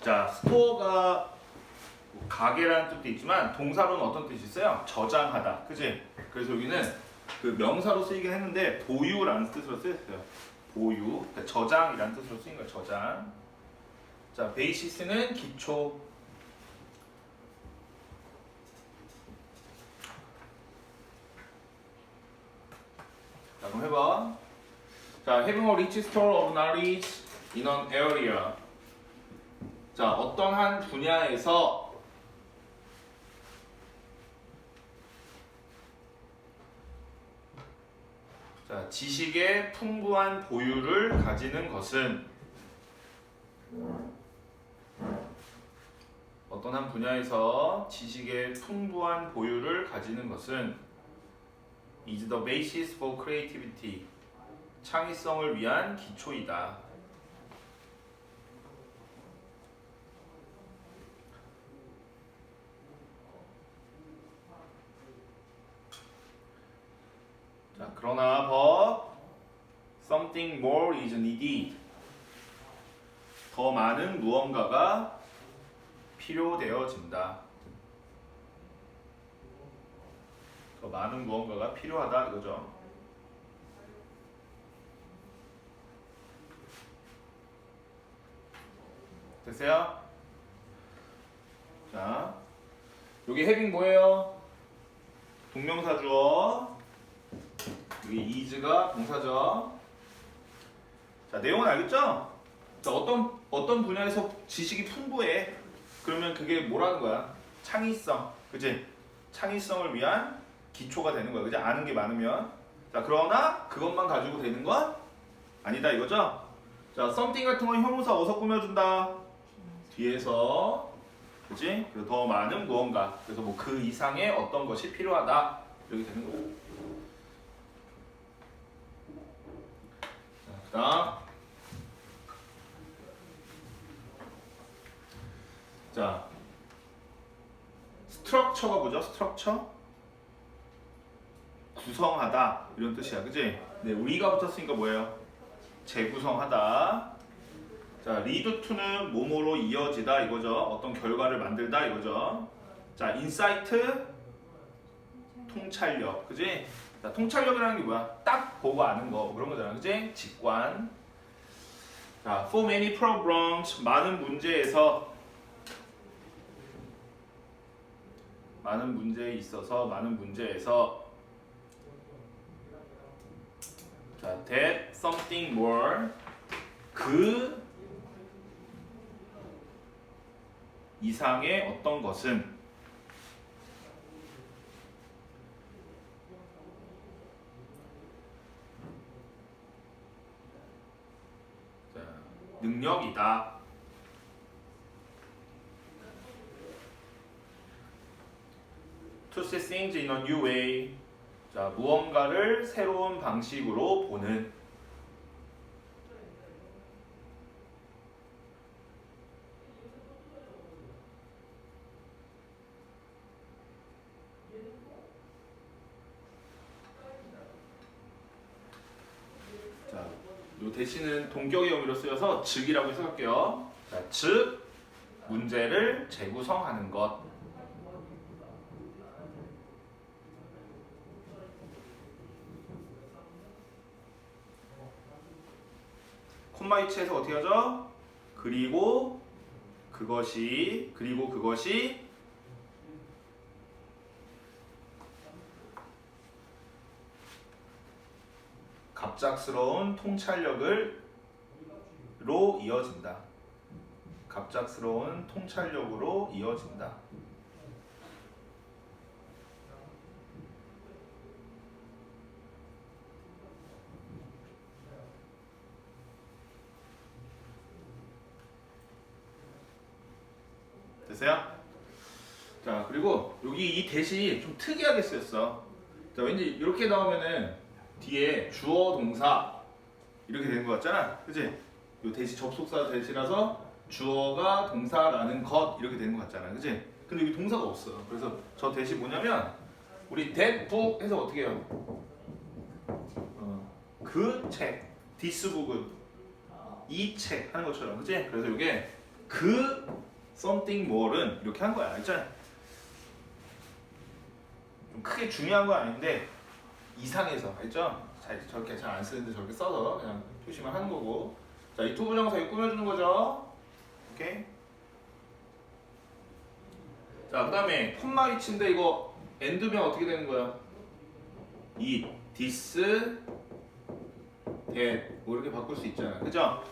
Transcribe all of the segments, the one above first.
자, 스토어가 가게라는 뜻도 있지만 동사로는 어떤 뜻이 있어요? 저장하다. 그지? 그래서 여기는 그 명사로 쓰이긴 했는데 보유라는 뜻으로 쓰였어요. 보유. 그러니까 저장이라는 뜻으로 쓰인 거예요. 저장. 자, 베이시스는 기초. 자, 그럼 해봐. 자, having a rich store of knowledge in an area. 자, 어떤 한 분야에서 자, 지식의 풍부한 보유를 가지는 것은 어떤 한 분야에서 지식의 풍부한 보유를 가지는 것은 is the basis for creativity. 창의성을 위한 기초이다. 자, 그러나 but something more is needed. 더 많은 무언가가 필요되어진다. 더 많은 무언가가 필요하다 이거죠. 됐어요? 자, 여기 having 뭐예요? 동명사 주어. 여기 is가 동사죠. 자, 내용은 알겠죠? 자, 어떤 분야에서 지식이 풍부해. 그러면 그게 뭐라는 거야? 창의성. 그치? 창의성을 위한 기초가 되는 거야. 그치? 아는 게 많으면. 자, 그러나 그것만 가지고 되는 건 아니다 이거죠? 자, something 같은 건 형용사 어디서 꾸며준다? 뒤에서. 그치? 그래서 더 많은 무언가. 그래서 뭐 그 이상의 어떤 것이 필요하다. 이렇게 되는 거야. 자, 그다음. 자, 스트럭처가 뭐죠? 스트럭처? 구성하다 이런 뜻이야, 그지? 네, 우리가 붙었으니까 뭐예요? 재구성하다. 자, lead to는 뭐뭐로 이어지다 이거죠. 어떤 결과를 만들다 이거죠. 자, insight 통찰력, 그지? 자, 통찰력이라는 게 뭐야? 딱 보고 아는 거 그런 거잖아, 그지? 직관. 자, for many problems 많은 문제에 있어서 자, that something more 그 이상의 어떤 것은 자, 능력이다. To see things in a new way. 자, 무언가를 새로운 방식으로 보는. 자, 요 대신은 동격의 의미로 쓰여서 즉이라고 해석할게요. 자, 즉 문제를 재구성하는 것. 콤마 위치에서 어떻게 하죠? 그리고 그것이 갑작스러운 통찰력으로 이어진다. 갑작스러운 통찰력으로 이어진다. 됐어요? 자, 그리고 여기 이 대시 좀 특이하게 쓰였어. 자, 왠지 이렇게 나오면은 뒤에 주어 동사 이렇게 되는 것 같잖아, 그치? 이 대시 접속사 대시라서 주어가 동사라는 것 이렇게 되는 것 같잖아, 그치? 근데 여기 동사가 없어. 그래서 저 대시 뭐냐면 우리 that book 해서 어떻게 해요? 그 책, this book은 이 책 하는 것처럼, 그치? 그래서 이게 그 something more은 이렇게 한 거야. 알잖아. 좀 크게 중요한 건 아닌데 이상해서 알죠? 저렇게 잘 안 쓰는데 저렇게 써서 그냥 표시만 하는 거고. 자, 이 투부정사 이거 꾸며주는 거죠. 오케이. 자, 그다음에 콤마 위치인데 이거 end면 어떻게 되는 거야? it, this, that 뭐 이렇게 바꿀 수 있잖아. 그죠?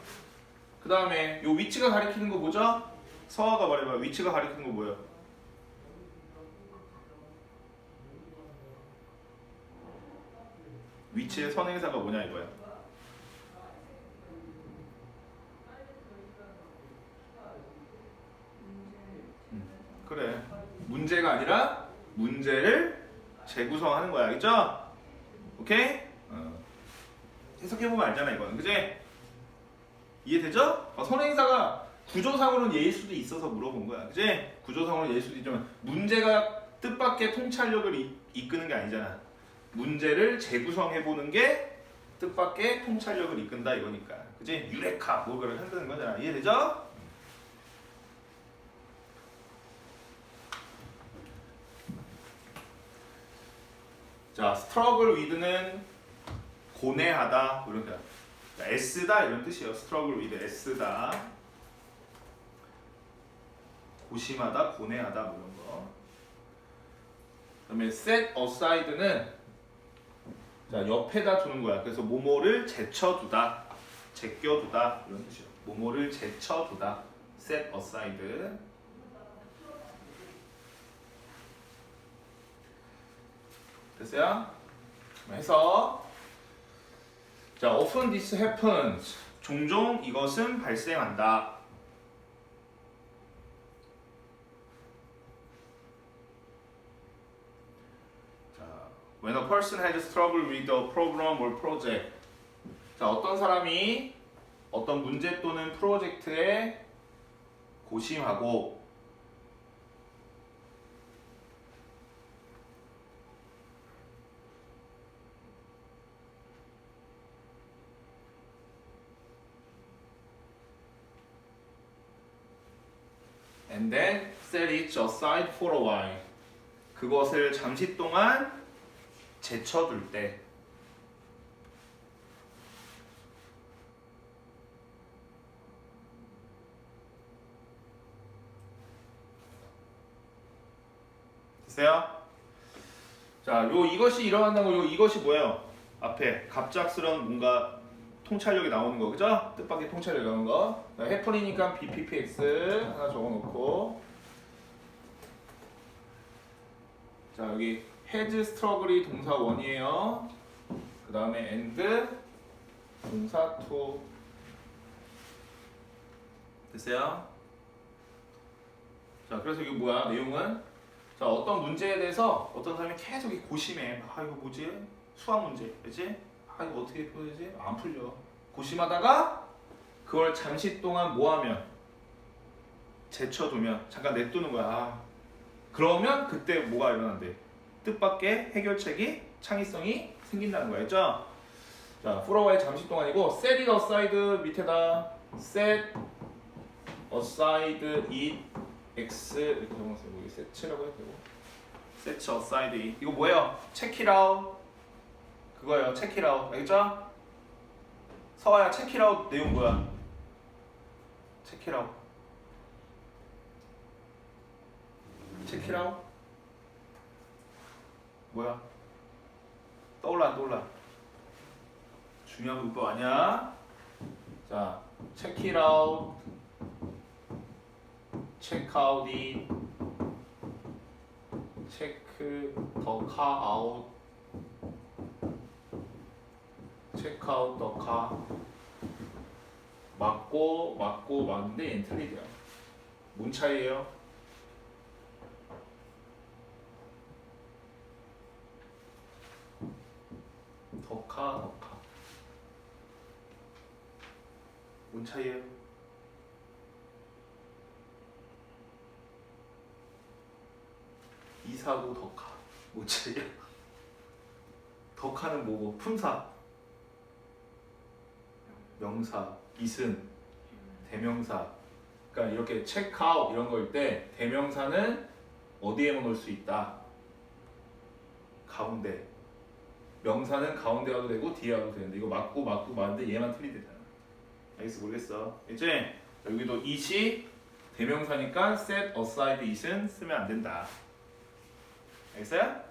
그 다음에 요 위치가 가리키는 거 뭐죠? 서아가 말해봐. 위치가 가리키는 거 뭐예요? 위치의 선행사가 뭐냐 이거야. 그래. 문제가 아니라 문제를 재구성하는 거야. 알겠죠? 오케이? 해석해보면 알잖아 이거는. 그지? 이해되죠? 선행사가 구조상으로는 예일 수도 있어서 물어본 거야. 그지? 구조상으로는 예일 수도 있지만 문제가 뜻밖의 통찰력을 이끄는 게 아니잖아. 문제를 재구성해보는 게 뜻밖의 통찰력을 이끈다 이거니까. 그지? 유레카 뭐 그걸 한다는 거잖아. 이해되죠? 자, struggle with는 고뇌하다 이런 거. 애쓰다 이런 뜻이에요. struggle with 애쓰다, 고심하다, 고뇌하다 뭐 이런 거. 그다음에 set aside는 자 옆에다 두는 거야. 그래서 뭐뭐를 제쳐두다, 제껴두다 이런 뜻이에요. 뭐뭐를 제쳐두다, set aside. 됐어요? 해서 자, often this happens. 종종 이것은 발생한다. 자, when a person has struggled with a problem or project. 자, 어떤 사람이 어떤 문제 또는 프로젝트에 고심하고 and then set it aside for a while. 그것을 잠시 동안 제쳐둘 때. 됐어요? 자, 이것이 일어난다고 이것이 뭐예요? 앞에 갑작스러운 뭔가 통찰력이 나오는 거, 그죠? 뜻밖의 통찰력이 나오는 거. 해프닝이니까 BPPX 하나 적어놓고. 자, 여기 has struggle이 동사 1이에요. 그 다음에 and 동사 2. 됐어요? 자, 그래서 이게 뭐야? 내용은 자, 어떤 문제에 대해서 어떤 사람이 계속 고심해. 아, 이거 뭐지? 수학 문제, 그렇지? 아, 이거 어떻게 풀어야지? 안 풀려. 고심하다가 그걸 잠시 동안 뭐하면 제쳐두면 잠깐 냅두는 거야. 아, 그러면 그때 뭐가 일어난대? 뜻밖의 해결책이, 창의성이 생긴다는 거야. 알죠? 자, for a 잠시 동안이고 set it aside 밑에다 set aside it x 이렇게 적어놨어요. 여기 set라고 해도 되고 set aside it. 이거 뭐예요? check it out. 그거예요. check it out. 알겠죠? 서아야, check it out 내용 뭐야? check it out. check it out. 뭐야? 떠올라 안 떠올라? 중요한 문법 아니야? 자, check it out, check out it, check the car out, check out the car. 맞고 맞는데 얘는 틀리대요. 뭔 차이예요? 더 카. 뭔 차이예요? 이사고 더 카. 뭔 차이야? 더 카는 뭐고? 품사. 명사, 이승, 대명사, 그러니까 이렇게 체크아웃 이런 거일 때 대명사는 어디에만 올 수 있다? 가운데. 명사는 가운데 와도 되고 뒤에 와도 되는데 이거 맞고 맞는데 얘만 틀리대잖아. 알겠어? 모르겠어. 이제 여기도 it이 대명사니까 set aside it은 쓰면 안 된다. 알겠어요?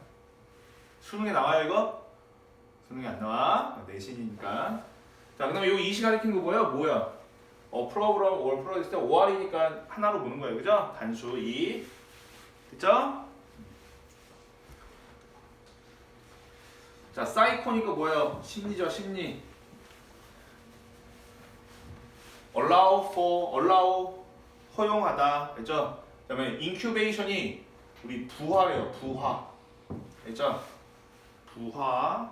수능에 나와요 이거? 수능에 안 나와. 내신이니까. 자, 그다음에 요 it이 가리킨 거 뭐야? 프로그램 or 프로 있을 때 OR이니까 하나로 보는 거예요. 그죠? 단수 이. 됐죠? 자, 사이코니까 뭐예요? 심리죠, 심리. allow 허용하다. 그죠? 그다음에 incubation이 우리 부화래요, 부화. 그죠? 부화.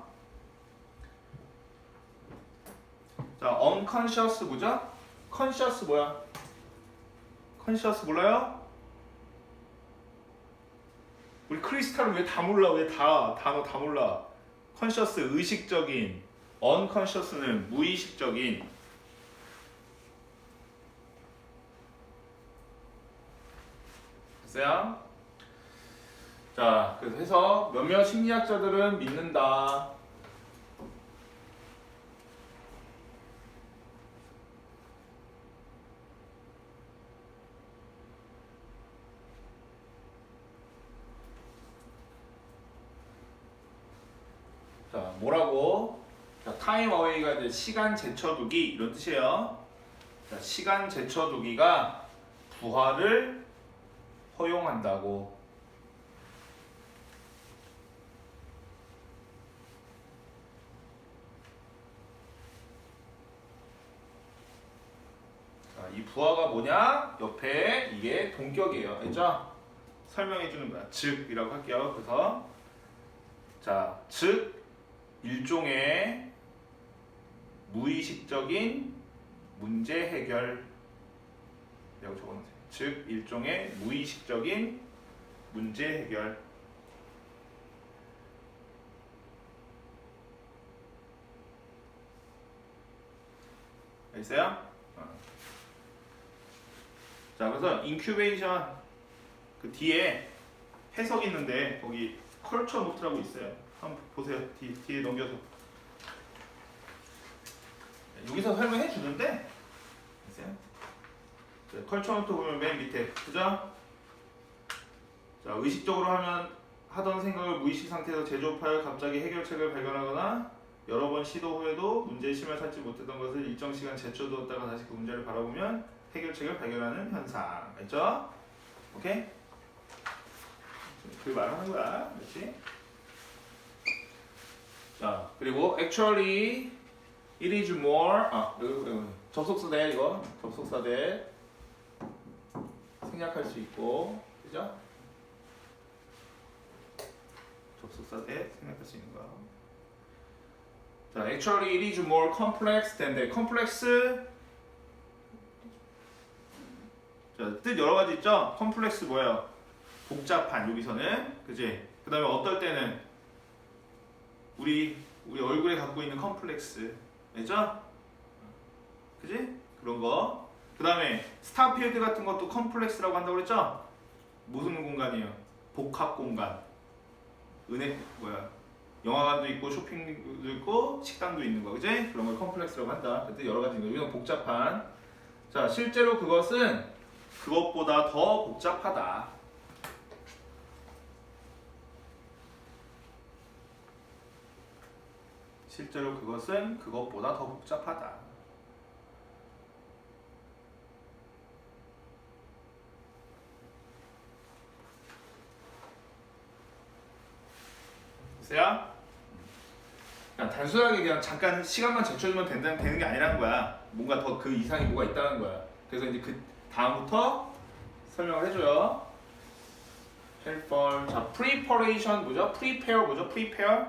자, unconscious 뭐죠? conscious 뭐야? conscious 몰라요? 우리 크리스탈은 왜 다 몰라? 왜 단어 다 몰라? conscious 의식적인, unconscious는 무의식적인. 됐어요? 자, 그래서 해서 몇몇 심리학자들은 믿는다. 자, 뭐라고? 자, time away가 이제 시간 제쳐두기 이런 뜻이에요. 자, 시간 제쳐두기가 부활을 허용한다고. 자, 이 부하가 뭐냐? 옆에 이게 동격이에요. 알죠? 설명해 주는 거야. 즉이라고 할게요. 그래서 자, 즉 일종의 무의식적인 문제 해결. 내가 적어놓으세요. 즉 일종의 무의식적인 문제 해결. 알겠어요? 자, 그래서 인큐베이션 그 뒤에 해석 있는데 거기 컬처 노트라고 있어요. 한번 보세요. 뒤에 넘겨서. 여기서 설명해 주는데, 보세요. 컬처 노트 보면 맨 밑에, 그죠? 자, 의식적으로 하던 생각을 무의식 상태에서 재조업하여 갑자기 해결책을 발견하거나 여러 번 시도 후에도 문제의 심을 찾지 못했던 것을 일정 시간 제쳐두었다가 다시 그 문제를 바라보면 해결책을 발견하는 현상. 알죠? 오케이? 그 말하는 거야. 그렇지? 자, 그리고 actually it is more 접속사 대 이거 접속사 대 생략할 수 있고, 그죠? 접속사 대 생략할 수 있는 거. 자, actually it is more complex than that. complex 자, 뜻 여러 가지 있죠? 컴플렉스 뭐예요? 복잡한 여기서는, 그지? 그 다음에 어떨 때는 우리 얼굴에 갖고 있는 컴플렉스, 알죠? 그지? 그런 거. 그 다음에 스타필드 같은 것도 컴플렉스라고 한다고 그랬죠? 무슨 공간이에요? 복합 공간. 영화관도 있고 쇼핑도 있고 식당도 있는 거, 그지? 그런 걸 컴플렉스라고 한다. 그때 여러 가지 있는 거. 이건 복잡한. 자, 실제로 그것은 그것보다 더 복잡하다. 실제로 그것은 그것보다 더 복잡하다. 됐어요? 그냥 단순하게 그냥 잠깐 시간만 제쳐주면 되는 게 아니라는 거야. 뭔가 더 그 이상이 뭐가 있다는 거야. 그래서 이제 그 다음부터 설명을 해줘요. 자, preparation 뭐죠? prepare 뭐죠? prepare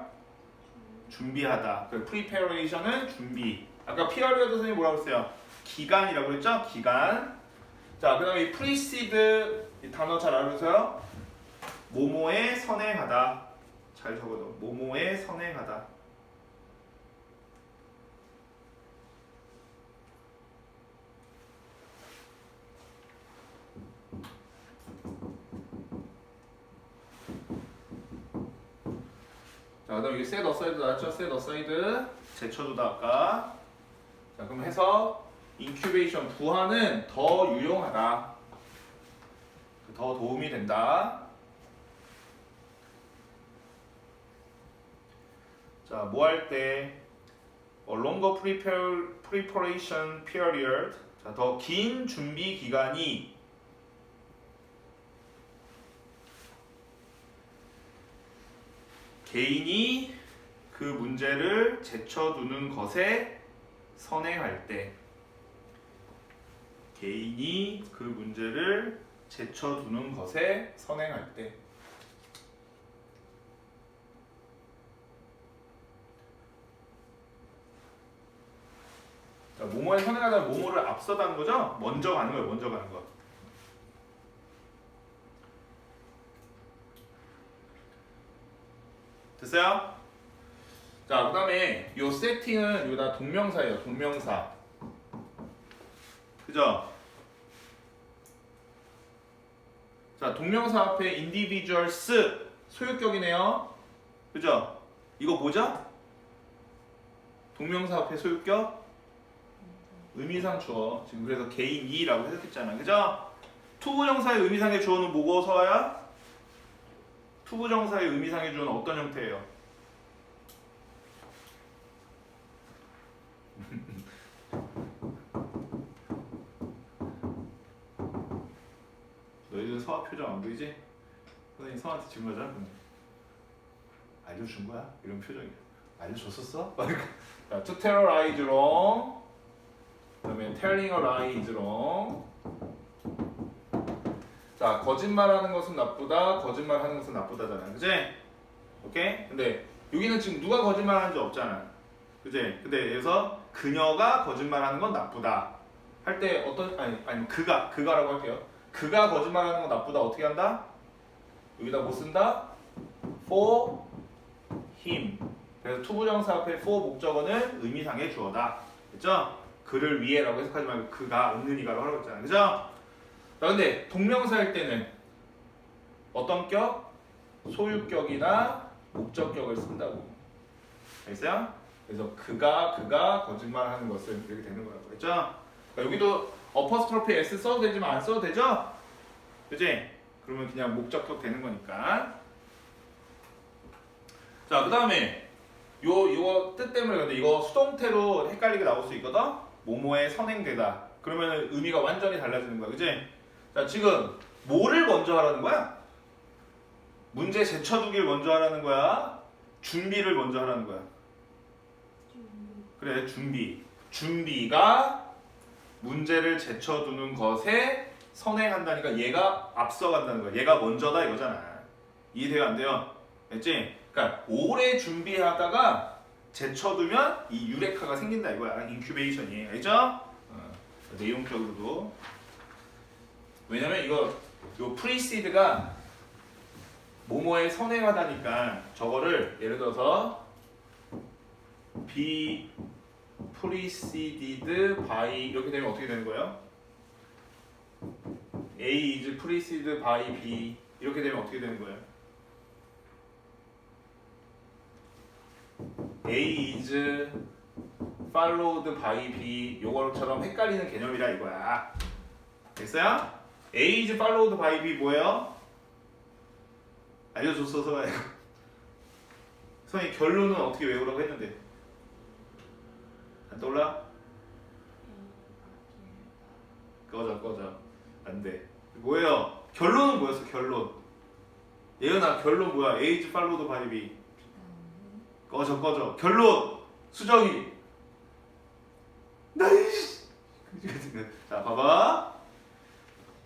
준비하다. 그 preparation은 준비. 아까 period 선생님이 뭐라고 했어요? 기간이라고 했죠? 기간. 자, 그 다음에 이 precede 이 단어 잘 알으세요? 모모에 선행하다. 잘 적어도 모모에 선행하다. 자, 그다음 여기 set aside 나왔죠? set aside 제쳐두다 아까. 자, 그럼 해서 incubation 부화는 더 유용하다. 더 도움이 된다. 자, 뭐 할 때? longer preparation period. 자, 더 긴 준비 기간이 개인이 그 문제를 제쳐두는 것에 선행할 때. 개인이 그 문제를 제쳐두는 것에 선행할 때. 자, 뭐뭐에 선행하다 뭐뭐를 앞서다는 거죠? 먼저 가는 거예요. 먼저 가는 거. 됐어요? 자, 그 다음에 요 세팅은 여기다 동명사예요. 동명사. 그죠? 자, 동명사 앞에 individuals 소유격이네요. 그죠? 이거 뭐죠? 동명사 앞에 소유격? 의미상 주어. 지금 그래서 개인이라고 해석했잖아. 그죠? 투부정사의 의미상의 주어는 뭐고 서야? 투부정사의 의미상의 주어는 어떤 형태예요? 너희들 서아 표정 안 보이지? 선생님 서아한테 질문 하잖아. 알려준 거야? 이런 표정이야. 알려줬었어? 자, to tell a lie is wrong. 그다음에 telling a lie is wrong. 자, 거짓말하는 것은 나쁘다. 거짓말하는 것은 나쁘다잖아. 그지? 오케이? 근데 여기는 지금 누가 거짓말하는 지 없잖아. 그지? 근데 여기서 그녀가 거짓말하는 건 나쁘다. 할 때 어떤 아니 그가라고 할게요. 그가 거짓말하는 건 나쁘다. 어떻게 한다? 여기다 뭐 쓴다? for him. 그래서 투부정사 앞에 for 목적어는 의미상의 주어다. 그죠? 그를 위해라고 해석하지 말고 그가 없는 이가라고 하라고 했잖아. 그죠? 자, 근데 동명사일 때는 어떤 격? 소유격이나 목적격을 쓴다고. 알겠어요? 그래서 그가 거짓말하는 것은 이렇게 되는 거라고 했죠? 그러니까 여기도 어퍼스트로피 S 써도 되지만 안 써도 되죠? 그지? 그러면 그냥 목적격 되는 거니까. 자, 그 다음에 요 뜻 때문에 근데 이거 수동태로 헷갈리게 나올 수 있거든? 뭐뭐에 선행되다. 그러면 의미가 완전히 달라지는 거야. 그지? 자, 지금 뭐를 먼저 하라는 거야? 문제 제쳐두기를 먼저 하라는 거야? 준비를 먼저 하라는 거야? 그래, 준비. 준비가 문제를 제쳐두는 것에 선행한다니까 얘가 앞서간다는 거야. 얘가 먼저다 이거잖아. 이해돼요? 안 돼요? 알지? 그러니까 오래 준비하다가 제쳐두면 이 유레카가 생긴다 이거야. 인큐베이션이. 알죠? 내용적으로도. 왜냐면 요 프리시드가 뭐뭐에 선행하다니까 저거를 예를 들어서 be preceded by 이렇게 되면 어떻게 되는 거예요? A is preceded by B 이렇게 되면 어떻게 되는 거예요? A is followed by B 요거처럼 헷갈리는 개념이라 이거야. 됐어요? A is followed by B 뭐예요? 알려줬어서 선생님 결론은 어떻게 외우라고 했는데 안 떠올라? 꺼져 안돼. 뭐예요? 결론은 뭐였어? 결론 예은아 결론 뭐야? A is followed by B 꺼져 결론 수정이 나이씨 자 봐봐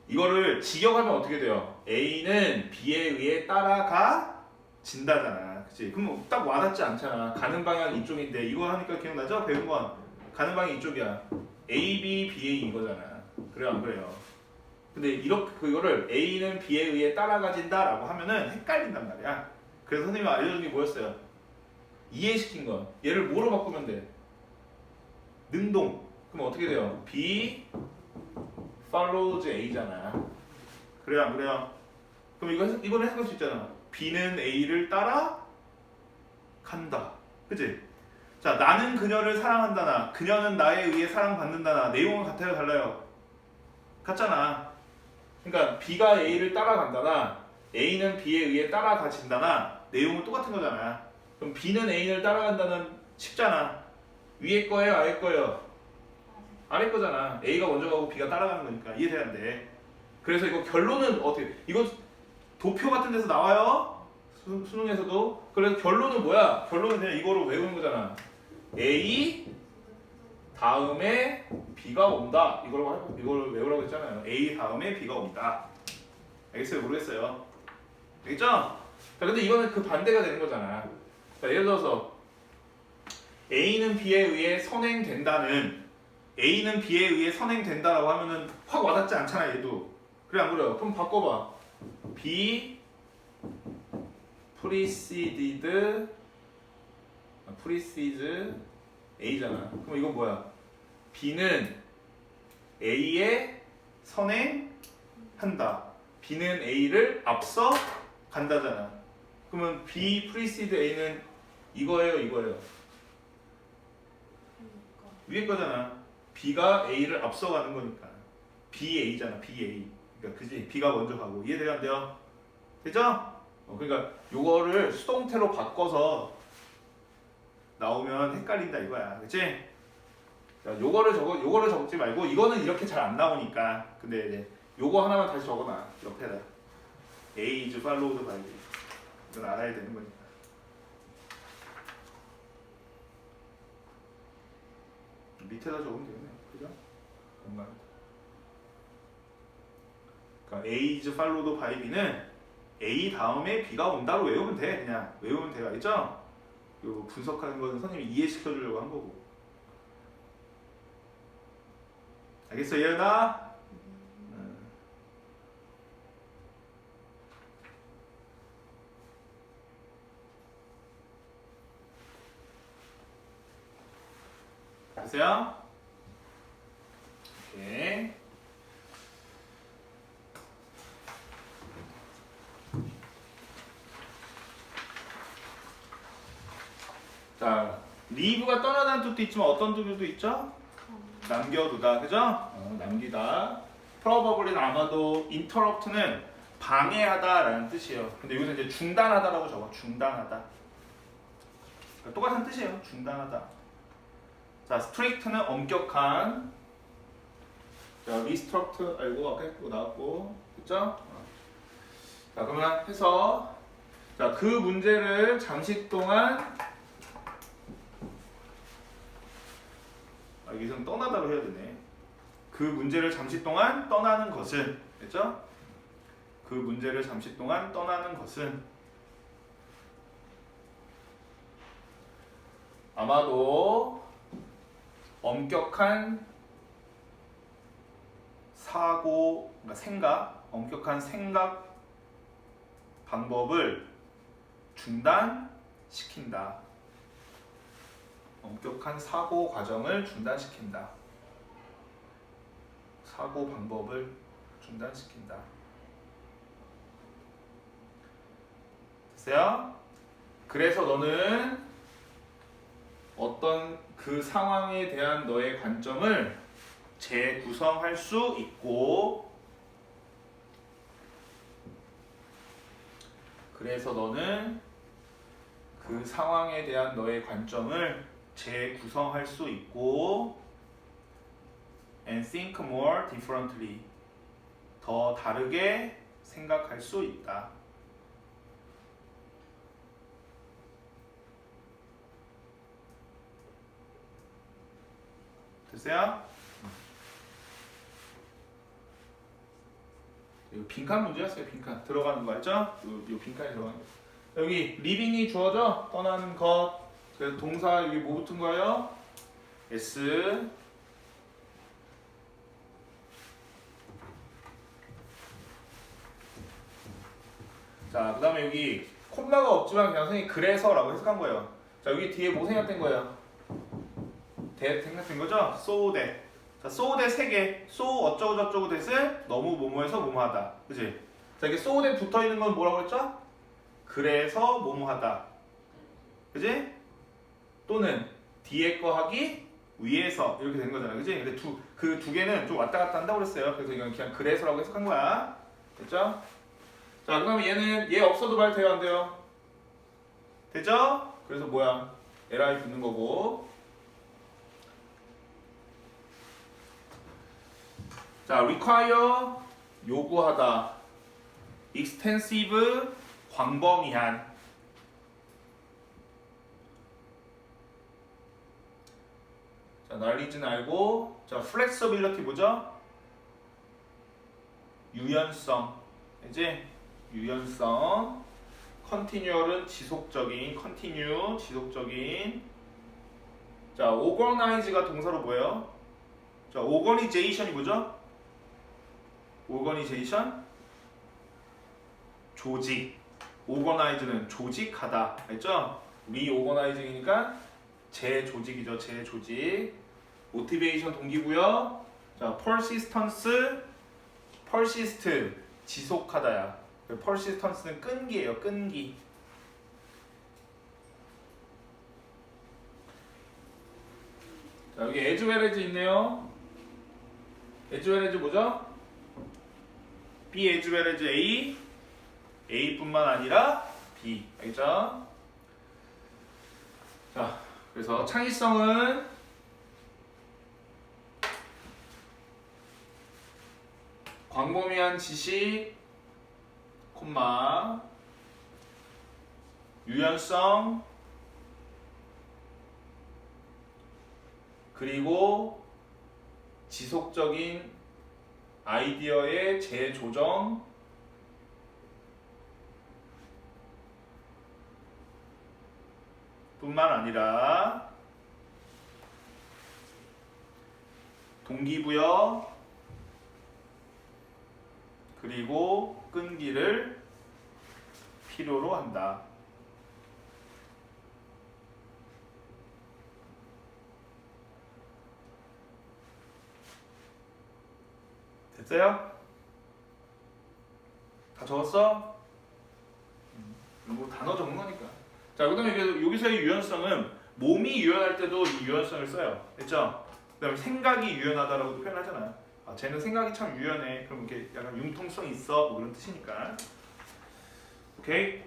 이거를 직역하면 어떻게 돼요? A는 B에 의해 따라가 진다잖아. 그치? 그럼 딱 와닿지 않잖아. 가는 방향이 이쪽인데 이거 하니까 기억나죠? 배운 건 가는 방향이 이쪽이야. A, B, B, A 이거잖아. 그래요 안 그래요? 근데 이렇게 그거를 A는 B에 의해 따라가진다 라고 하면은 헷갈린단 말이야. 그래서 선생님이 알려준 게 뭐였어요? 이해시킨 거. 얘를 뭐로 바꾸면 돼? 능동. 그럼 어떻게 돼요? B follows A잖아. 그래요 안 그래요? 그럼 이거는 해석할 수 있잖아. B는 A를 따라 한다. 그치? 자, 나는 그녀를 사랑한다나 그녀는 나에 의해 사랑받는다나 내용은 같아요, 달라요? 같잖아. 그러니까 B가 A를 따라간다나 A는 B에 의해 따라가진다나 내용은 똑같은 거잖아. 그럼 B는 A를 따라간다는 쉽잖아. 위에 거예요, 아래 거예요? 아래 거잖아. A가 먼저 가고 B가 따라가는 거니까 이해돼야 안 돼. 그래서 이거 결론은 어떻게? 이거 도표 같은 데서 나와요. 수능에서도. 그래서 결론은 뭐야? 결론은 그냥 이거로 외우는 거잖아. A 다음에 B가 온다. 이걸 외우라고 했잖아요. A 다음에 B가 온다. 알겠어요? 모르겠어요. 알겠죠? 자, 근데 이거는 그 반대가 되는 거잖아. 자, 예를 들어서 A는 B에 의해 선행된다는 A는 B에 의해 선행된다라고 하면은 확 와닿지 않잖아, 얘도. 그래 안 그래요? 그럼 바꿔봐. B precedes A잖아. 그럼 이건 뭐야? B는 A에 선행한다. B는 A를 앞서 간다잖아. 그러면 B precedes A는 이거예요, 이거예요? 위에 거잖아. B가 A를 앞서가는 거니까. BA잖아, BA. 그러니까 그지? B가 먼저 가고. 이해돼요, 안 돼요? 되죠? 그러니까 요거를 수동태로 바꿔서 나오면 헷갈린다 이거야. 그치? 자, 요거를 적지 말고 이거는 이렇게 잘 안 나오니까. 근데 이제 요거 하나만 다시 적어놔. 옆에다. A is followed by B. 이건 알아야 되는 거니까. 밑에다 적으면 되겠네. 그죠? 공간. 그러니까 A is followed by B는 A 다음에 B가 온다로 외우면 돼. 그냥 외우면 돼요. 알겠죠? 요 분석하는 거는 선생님이 이해시켜 주려고 한 거고. 알겠어, 예은아? 됐어요? 오케이. 자, 리브가 떠나다는 뜻도 있지만 어떤 뜻도 있죠? 남겨두다, 그죠? 남기다. probably는 아마도 interrupt는 방해하다라는 뜻이에요. 근데 여기서 이제 중단하다라고 적어. 중단하다. 그러니까 똑같은 뜻이에요. 중단하다. 자, strict는 엄격한. 자, restrict 알고 아까 했고 나왔고, 그죠? 자, 그러면 해서 자, 그 문제를 잠시 동안 여기서는 떠나다로 해야 되네. 그 문제를 잠시 동안 떠나는 것은, 됐죠? 그 문제를 잠시 동안 떠나는 것은 아마도 엄격한 사고, 그러니까 생각, 엄격한 생각 방법을 중단시킨다. 엄격한 사고 과정을 중단시킨다. 사고 방법을 중단시킨다. 됐어요? 그래서 너는 어떤 그 상황에 대한 너의 관점을 재구성할 수 있고, 그래서 너는 그 상황에 대한 너의 관점을 재구성할 수 있고 and think more differently. 더 다르게 생각할 수 있다. 됐어요? 이거 빈칸 문제였어요. 빈칸 들어가는 거 알죠? 요 빈칸에 들어가는 거. 여기 living이 주어져. 떠나는 것. 그래서 동사 여기 뭐 붙은 거예요? S. 자, 그 다음에 여기 콤마가 없지만 그냥 선생님이 그래서라고 해석한 거예요. 자, 여기 뒤에 뭐 생략된 거예요? 생략된 거죠? so that. 자, so that 3개. so 어쩌고 저쩌고 that을 너무 뭐뭐해서 뭐뭐하다. 그치? 자, 이게 so that 붙어 있는 건 뭐라고 했죠? 그래서 뭐뭐하다. 그지? 또는 뒤에 거 하기 위에서 이렇게 되는 거잖아, 그지? 근데 그 두 개는 좀 왔다 갔다 한다고 그랬어요. 그래서 이건 그냥 그래서라고 해석한 거야. 됐죠? 자, 그다음에 얘는 얘 없어도 말 돼요, 안 돼요? 되죠? 그래서 뭐야? li 붙는 거고. 자, require 요구하다, extensive 광범위한. 자, knowledge는 알고. 자, flexibility 뭐죠? 유연성. 이제 유연성. continual은 지속적인, continue 지속적인. 자, organize가 동사로 뭐예요? 자, organization이 뭐죠? organization 조직. organize는 조직하다. 알죠? reorganizing이니까 재조직이죠. 재조직. motivation 동기고요. 자, persistence persist 지속하다야. persistence는 끈기예요. 끈기. 자, 여기 as well as 있네요. as well as 뭐죠? B as well as A. A뿐만 아니라 B. 알겠죠? 자, 그래서 창의성은 광범위한 지식, 콤마, 유연성, 그리고 지속적인 아이디어의 재조정, 뿐만 아니라 동기부여, 그리고 끈기를 필요로 한다. 됐어요? 다 적었어? 뭐 단어 적는 거니까. 자, 그 다음에 여기서의 유연성은 몸이 유연할 때도 이 유연성을 써요. 됐죠? 그 다음에 생각이 유연하다라고도 표현하잖아요. 아, 쟤는 생각이 참 유연해. 그럼 이렇게 약간 융통성이 있어. 뭐 그런 뜻이니까. 오케이?